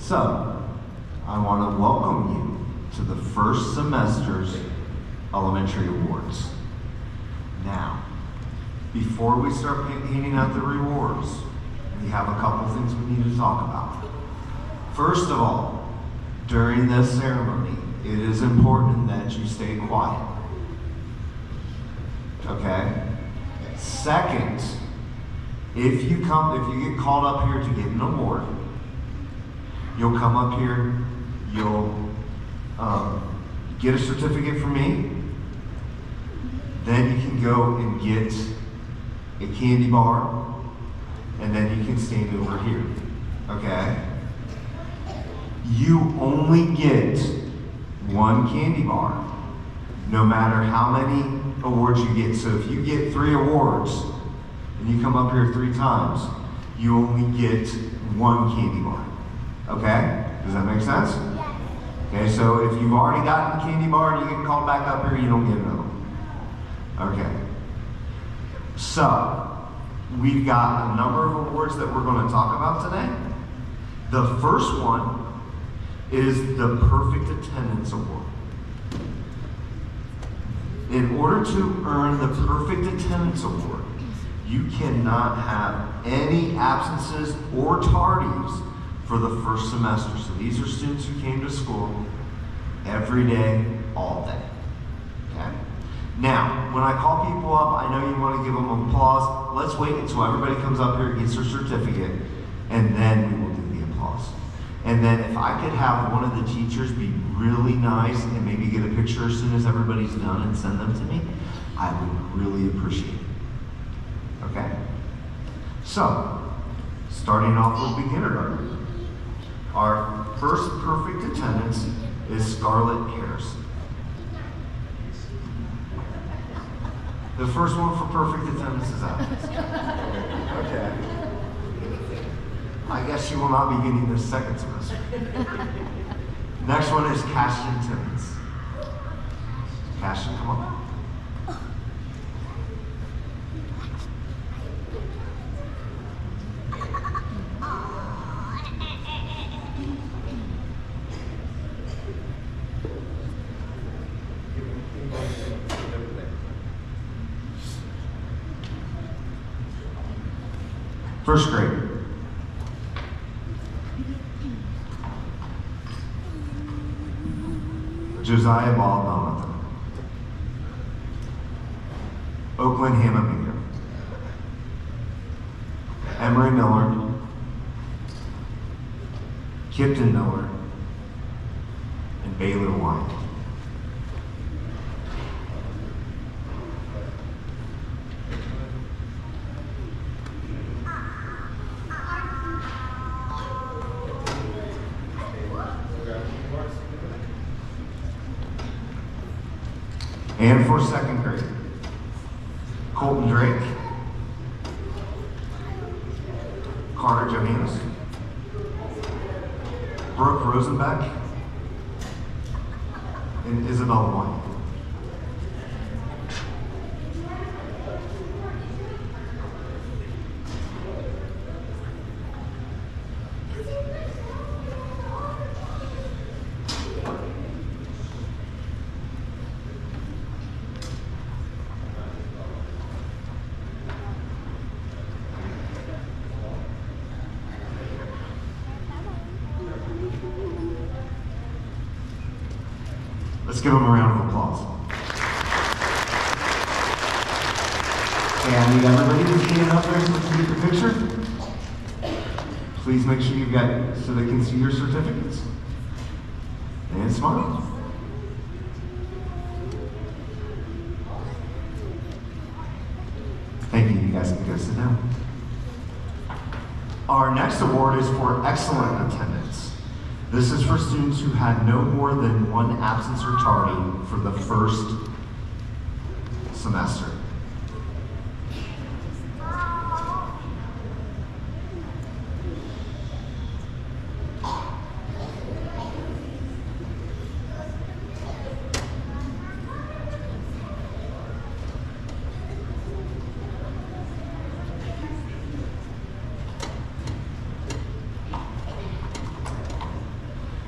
So, I want to welcome you to the first semester's elementary awards. Now, before we start handing out the rewards, we have a couple things we need to talk about. First of all, during this ceremony, it is important that you stay quiet. Okay? Second, if you get called up here to get an award, you'll come up here, you'll get a certificate from me, then you can go and get a candy bar, and then you can stand over here, okay? You only get one candy bar, no matter how many awards you get. So if you get 3 awards, and you come up here 3 times, you only get 1 candy bar, okay? Does that make sense? Okay, so if you've already gotten a candy bar and you get called back up here, you don't get another one. Okay. So, we've got a number of awards that we're going to talk about today. The first one is the Perfect Attendance Award. In order to earn the Perfect Attendance Award, you cannot have any absences or tardies for the first semester. So these are students who came to school every day, all day. Okay? Now, when I call people up, I know you want to give them applause. Let's wait until everybody comes up here and gets their certificate, and then we will do the applause. And then if I could have one of the teachers be really nice and maybe get a picture as soon as everybody's done and send them to me, I would really appreciate it. Okay? So, starting off with beginner. Our first perfect attendance is Scarlett Harris. The first one for perfect attendance is out. Okay. I guess she will not be getting this second semester. Next one is Cashin Timmons. Cashin, come on. First grade. Josiah Baldwin. Oakland Hammameter. Emery Miller. Kipton Miller. And Baylor White. And for second grade, Colton Drake, Carter Johannes, Brooke Rosenbeck, and Isabella White. Let's give them a round of applause. Okay, I need everybody to stand up there so we can get the picture. Please make sure you've got, so they can see your certificates. And smile. Thank you, you guys can go sit down. Our next award is for excellent attendance. This is for students who had no more than 1 absence or tardy for the first semester.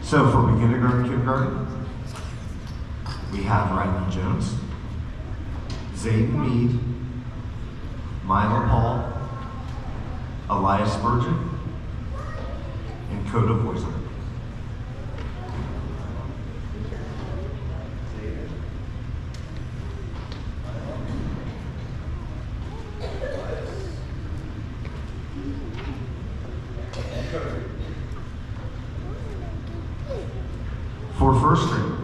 So for kindergarten, we have Ryland Jones, Zayden Mead, Mila Paul, Elias Spurgeon, and Coda Voiser. For first grade,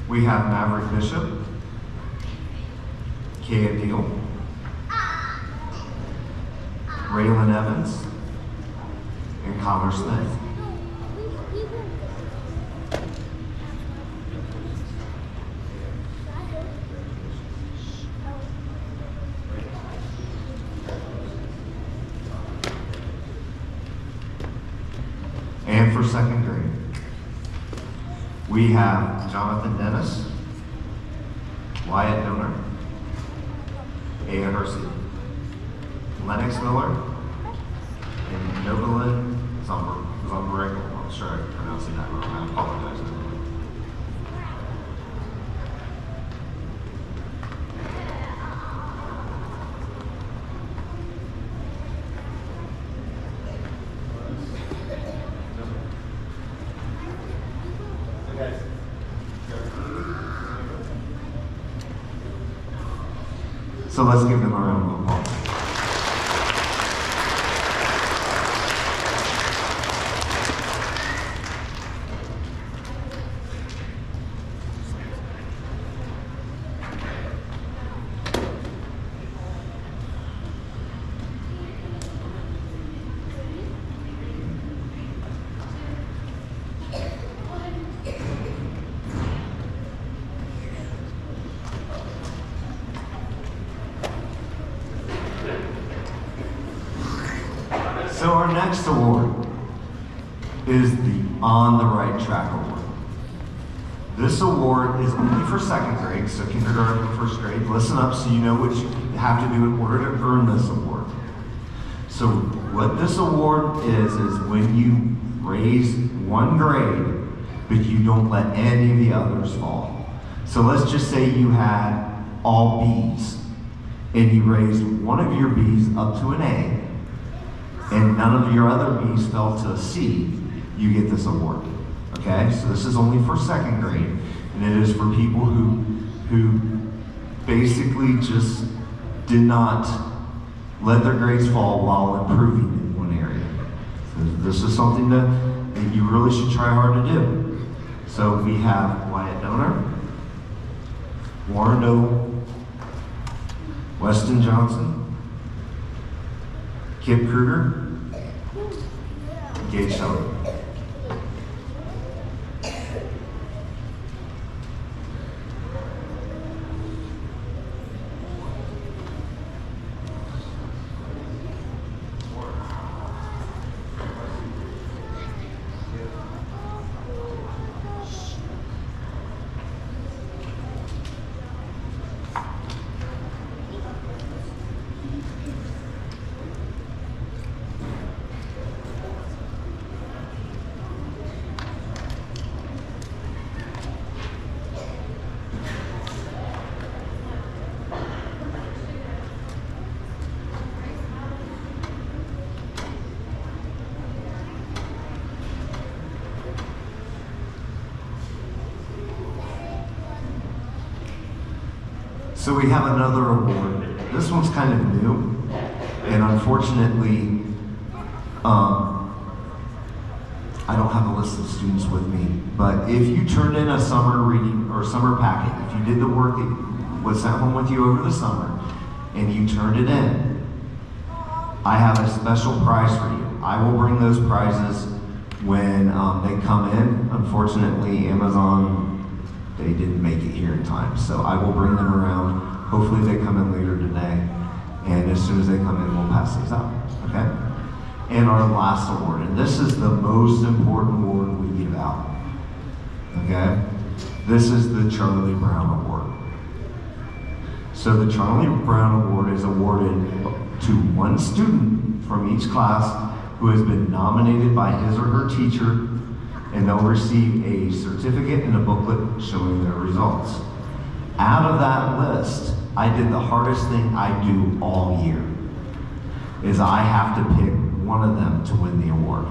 we have Maverick Bishop, Kaya Deal, Raylan Evans, and Connor Smith. And for second grade, we have Jonathan Dennis, Wyatt Donor, Aya Hersey, Lennox Miller, and Novalyn Zombrego. I'm sure I'm pronouncing that wrong. I apologize. So let's give them a round of applause. So our next award is the On the Right Track Award. This award is only for second grade, so kindergarten and first grade. Listen up so you know what you have to do in order to earn this award. So what this award is when you raise one grade, but you don't let any of the others fall. So let's just say you had all B's, and you raised one of your B's up to an A, and none of your other B's fell to a C, you get this award. Okay, so this is only for second grade, and it is for people who basically just did not let their grades fall while improving in one area. So this is something that you really should try hard to do. So we have Wyatt Donor, Warren Doe, Weston Johnson, Kip Kruger, Gage Shelley. So we have another award. This one's kind of new, and unfortunately, I don't have a list of students with me, but if you turned in a summer reading or summer packet, if you did the work that was sent home with you over the summer, and you turned it in, I have a special prize for you. I will bring those prizes when they come in. Unfortunately, Amazon, they didn't make it here in time, so I will bring them around. Hopefully they come in later today, and as soon as they come in, we'll pass these out, okay? And our last award, and this is the most important award we give out, okay? This is the Charlie Brown Award. So the Charlie Brown Award is awarded to one student from each class who has been nominated by his or her teacher, and they'll receive a certificate and a booklet showing their results. Out of that list, I did the hardest thing I do all year, is I have to pick one of them to win the award.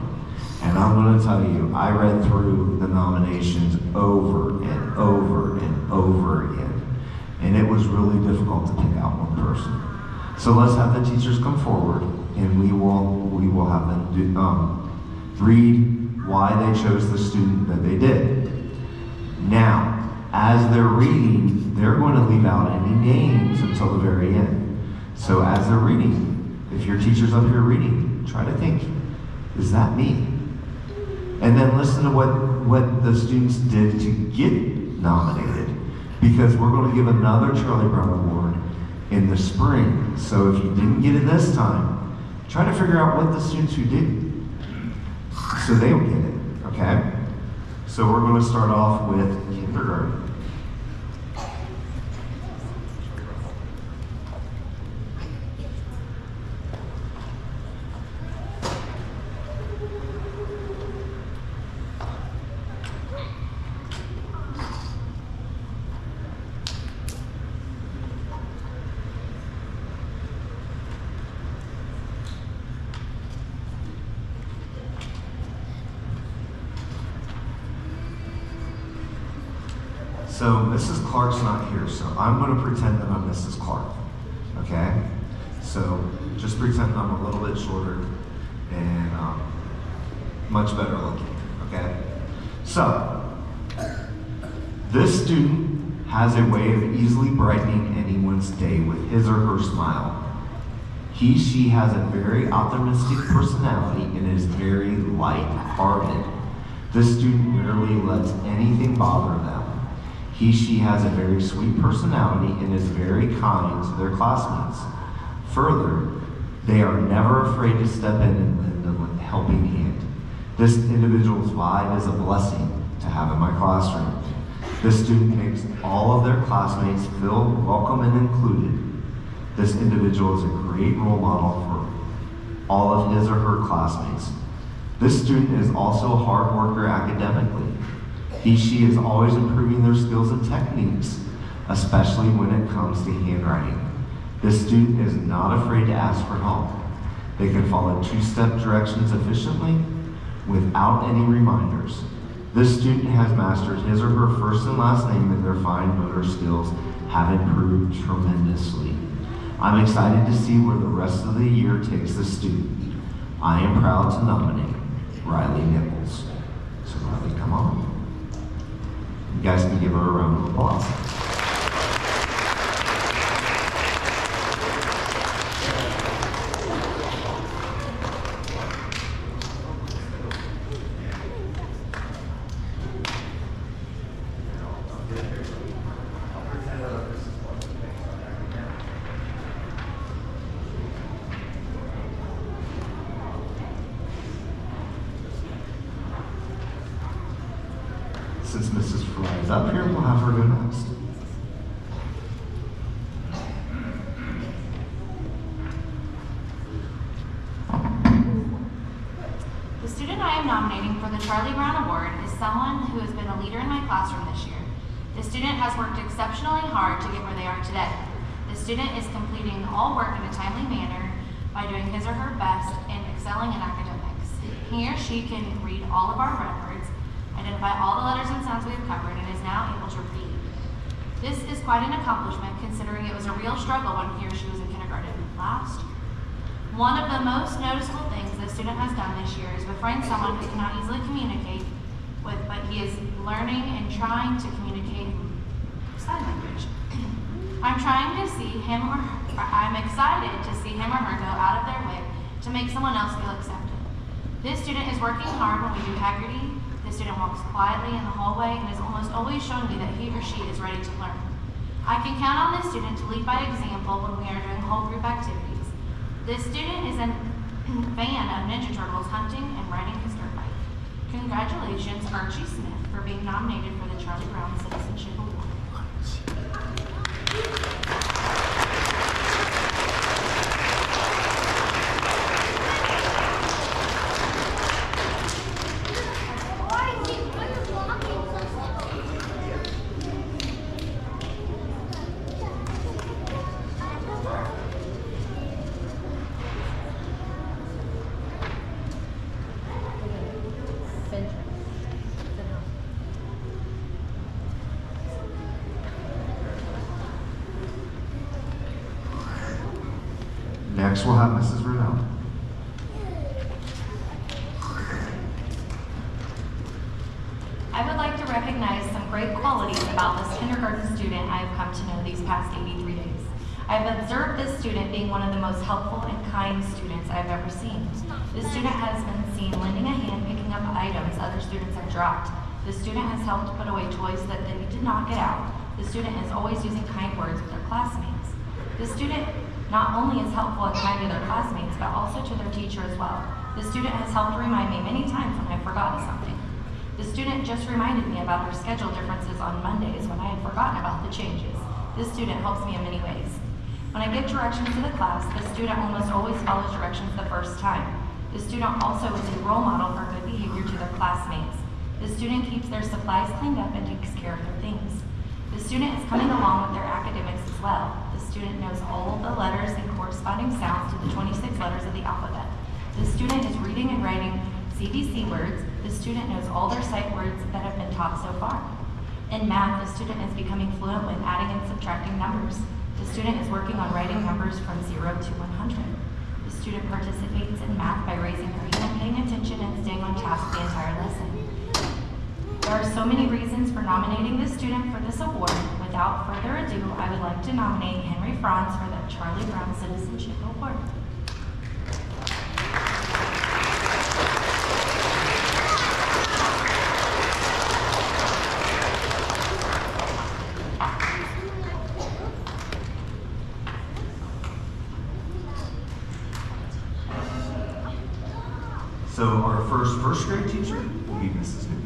And I'm going to tell you, I read through the nominations over and over and over again, and it was really difficult to pick out one person. So let's have the teachers come forward, and we will have them read why they chose the student that they did. Now, as they're reading, they're going to leave out any names until the very end. So as they're reading, if your teacher's up here reading, try to think, is that me? And then listen to what the students did to get nominated, because we're going to give another Charlie Brown Award in the spring. So if you didn't get it this time, try to figure out what the students who did, so they will get it, okay? So we're going to start off with kindergarten. So Mrs. Clark's not here, so I'm going to pretend that I'm Mrs. Clark, okay? So just pretend I'm a little bit shorter and much better looking, okay? So this student has a way of easily brightening anyone's day with his or her smile. She has a very optimistic personality and is very light-hearted. This student rarely lets anything bother them. She has a very sweet personality and is very kind to their classmates. Further, they are never afraid to step in and lend a helping hand. This individual's vibe is a blessing to have in my classroom. This student makes all of their classmates feel welcome and included. This individual is a great role model for all of his or her classmates. This student is also a hard worker academically. She is always improving their skills and techniques, especially when it comes to handwriting. This student is not afraid to ask for help. They can follow two-step directions efficiently without any reminders. This student has mastered his or her first and last name, and their fine motor skills have improved tremendously. I'm excited to see where the rest of the year takes this student. I am proud to nominate Riley Nichols. So Riley, come on. You guys can give her a round of applause. Since Mrs. Fry is up here, we'll have her go next. The student I am nominating for the Charlie Brown Award is someone who has been a leader in my classroom this year. The student has worked exceptionally hard to get where they are today. The student is completing all work in a timely manner by doing his or her best and excelling in academics. He or she can read all of our records, identify all the letters and sounds we have covered, and is now able to read. This is quite an accomplishment considering it was a real struggle when he or she was in kindergarten last year. One of the most noticeable things the student has done this year is befriend someone who cannot easily communicate with, but he is learning and trying to communicate sign language. I'm excited to see him or her go out of their way to make someone else feel accepted. This student is working hard when we do Haggerty. The student walks quietly in the hallway and is almost always showing me that he or she is ready to learn. I can count on this student to lead by example when we are doing whole group activities. This student is a fan of Ninja Turtles hunting and riding his dirt bike. Congratulations, Archie Smith, for being nominated for the Charlie Brown Citizenship Award. Next, we'll have Mrs. Brunel. I would like to recognize some great qualities about this kindergarten student I have come to know these past 83 days. I have observed this student being one of the most helpful and kind students I have ever seen. This student has been seen lending a hand picking up items other students have dropped. The student has helped put away toys that they did not get out. The student is always using kind words with their classmates. The student not only is helpful and kind to their classmates, but also to their teacher as well. The student has helped remind me many times when I've forgotten something. The student just reminded me about her schedule differences on Mondays when I had forgotten about the changes. This student helps me in many ways. When I give directions to the class, the student almost always follows directions the first time. The student also is a role model for good behavior to their classmates. The student keeps their supplies cleaned up and takes care of their things. The student is coming along with their academics as well. The student knows all of the letters and corresponding sounds to the 26 letters of the alphabet. The student is reading and writing CBC words. The student knows all their sight words that have been taught so far. In math, the student is becoming fluent when adding and subtracting numbers. The student is working on writing numbers from 0 to 100. The student participates in math by raising her hand, paying attention, and staying on task the entire lesson. There are so many reasons for nominating this student for this award. Without further ado, I would like to nominate Henry Franz for the Charlie Brown Citizenship Award. So our first grade teacher will be Mrs. Newton.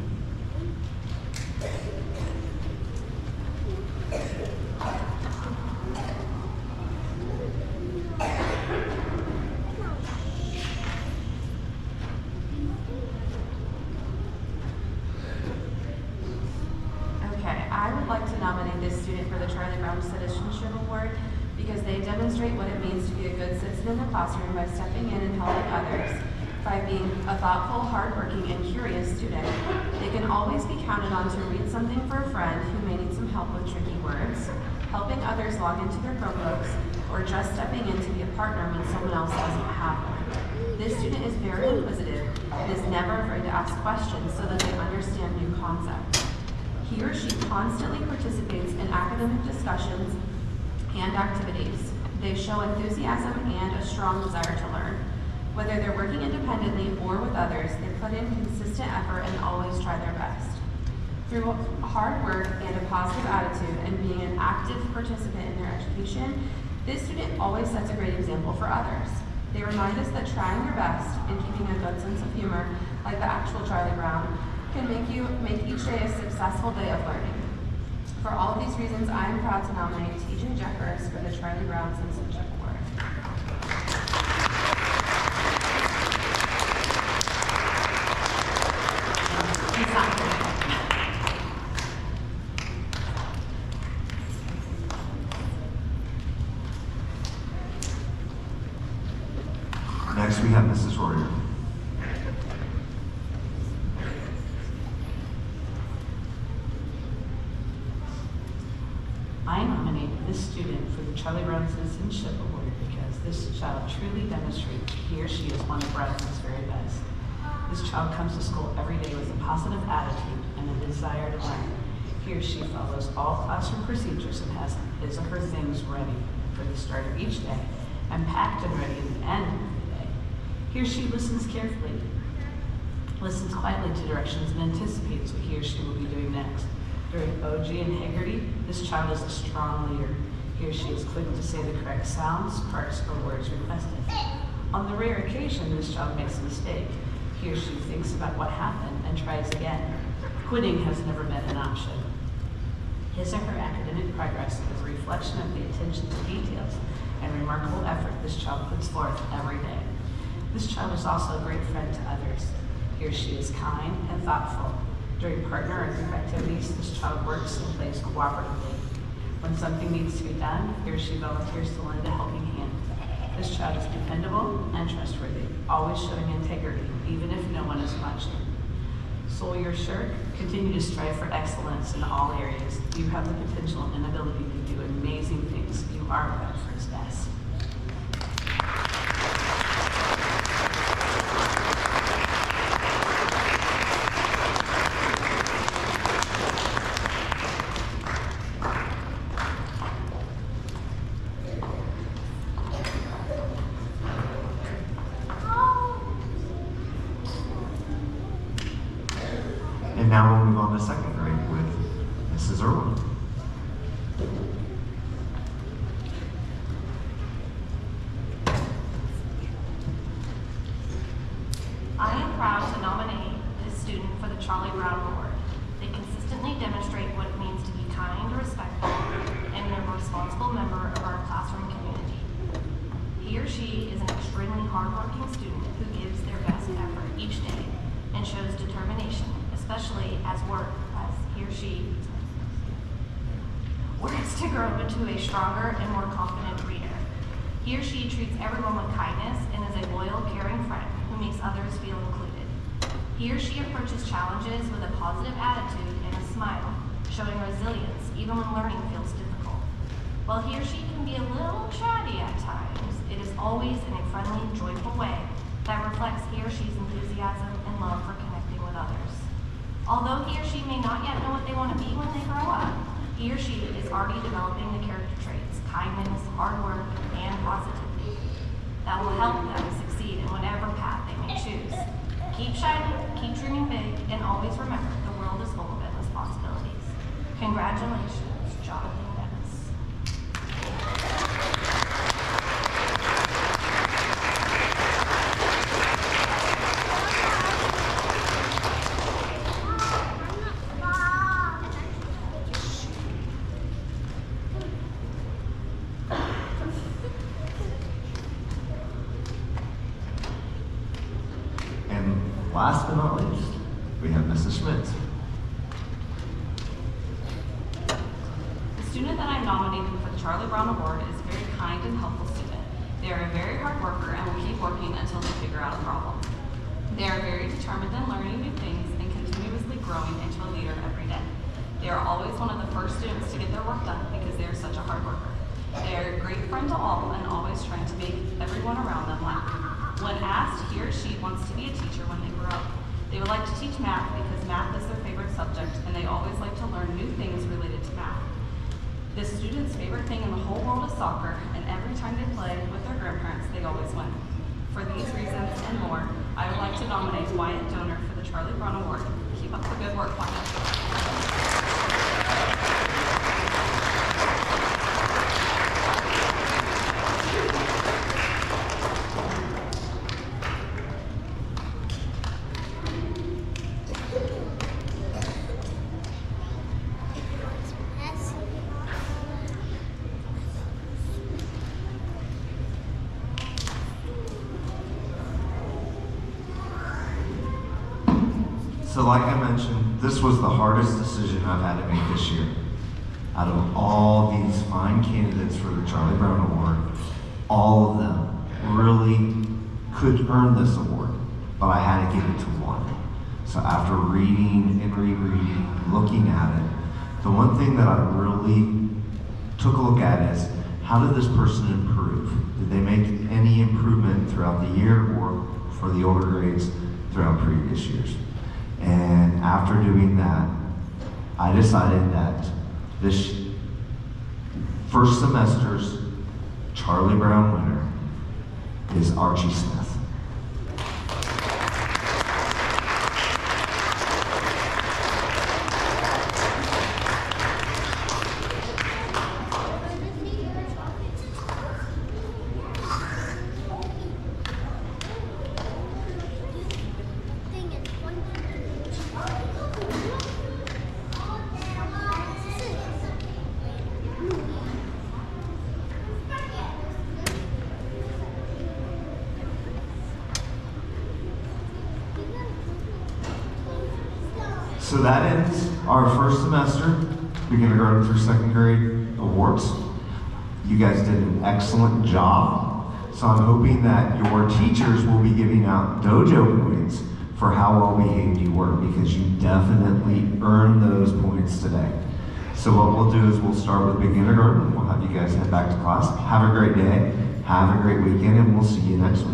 I would like to nominate this student for the Charlie Brown Citizenship Award because they demonstrate what it means to be a good citizen in the classroom by stepping in and helping others. By being a thoughtful, hardworking, and curious student, they can always be counted on to read something for a friend who may need some help with tricky words, helping others log into their Chromebooks, or just stepping in to be a partner when someone else doesn't have one. This student is very inquisitive and is never afraid to ask questions so that they understand new concepts. He or she constantly participates in academic discussions and activities. They show enthusiasm and a strong desire to learn. Whether they're working independently or with others, they put in consistent effort and always try their best. Through hard work and a positive attitude and being an active participant in their education, this student always sets a great example for others. They remind us that trying your best and keeping a good sense of humor, like the actual Charlie Brown, can make each day a successful day of learning. For all of these reasons, I am proud to nominate TJ Jeffers for the Charlie Brown Citizenship Award. He's not here. Next, we have Mrs. Royer. I nominate this student for the Charlie Brown Citizenship Award because this child truly demonstrates he or she is one of Bradford's very best. This child comes to school every day with a positive attitude and a desire to learn. He or she follows all classroom procedures and has his or her things ready for the start of each day and packed and ready at the end of the day. He or she listens carefully, listens quietly to directions, and anticipates what he or she will be doing next. During OG and Haggerty, this child is a strong leader. He or she is quick to say the correct sounds, parts, or words requested. On the rare occasion this child makes a mistake, he or she thinks about what happened and tries again. Quitting has never been an option. His or her academic progress is a reflection of the attention to details and remarkable effort this child puts forth every day. This child is also a great friend to others. He or she is kind and thoughtful. During partner or group activities, this child works and plays cooperatively. When something needs to be done, he or she volunteers to lend a helping hand. This child is dependable and trustworthy, always showing integrity, even if no one is watching. Sawyer Shirk, continue to strive for excellence in all areas. You have the potential and ability to do amazing things. You are Bradford's best. And now we'll move on to second grade with Mrs. Irwin. I am proud to nominate this student for the Charlie Brown Award. They consistently demonstrate what it means to be kind, respectful, and a responsible member of our classroom community. He or she is an extremely hardworking student who gives their best effort each day and shows determination, especially as he or she works to grow into a stronger and more confident reader. He or she treats everyone with kindness and is a loyal, caring friend who makes others feel included. He or she approaches challenges with a positive attitude and a smile, showing resilience even when learning feels difficult. While he or she can be a little chatty at times, it is always in a friendly, joyful way that reflects he or she's enthusiasm and love for connecting with others. Although he or she may not yet know what they want to be when they grow up, he or she is already developing the character traits, kindness, hard work, and positivity that will help them succeed in whatever path they may choose. Keep shining, keep dreaming big, and always remember the world is full of endless possibilities. Congratulations, Jonathan Dennis. Last but not least, we have Mrs. Schmidt. The student that I'm nominating for the Charlie Brown Award is a very kind and helpful student. They are a very hard worker and will keep working until they figure out a problem. They are very determined in learning new things and continuously growing into a leader every day. They are always one of the first students to get their work done because they are such a hard worker. They are a great friend to all and always trying to make everyone around them laugh. When asked, he or she wants to be a teacher when they grow up. They would like to teach math because math is their favorite subject and they always like to learn new things related to math. This student's favorite thing in the whole world is soccer, and every time they play with their grandparents, they always win. For these reasons and more, I would like to nominate Wyatt Donor for the Charlie Brown Award. Keep up the good work, Wyatt. So like I mentioned, this was the hardest decision I've had to make this year. Out of all these fine candidates for the Charlie Brown Award, all of them really could earn this award, but I had to give it to one. So after reading and rereading, looking at it, the one thing that I really took a look at is, how did this person improve? Did they make any improvement throughout the year or for the older grades throughout previous years? And after doing that, I decided that this first semester's Charlie Brown winner is Archie Smith. So that ends our first semester, kindergarten through second grade awards. You guys did an excellent job. So I'm hoping that your teachers will be giving out dojo points for how well behaved you were, because you definitely earned those points today. So what we'll do is we'll start with kindergarten. We'll have you guys head back to class. Have a great day, have a great weekend, and we'll see you next week.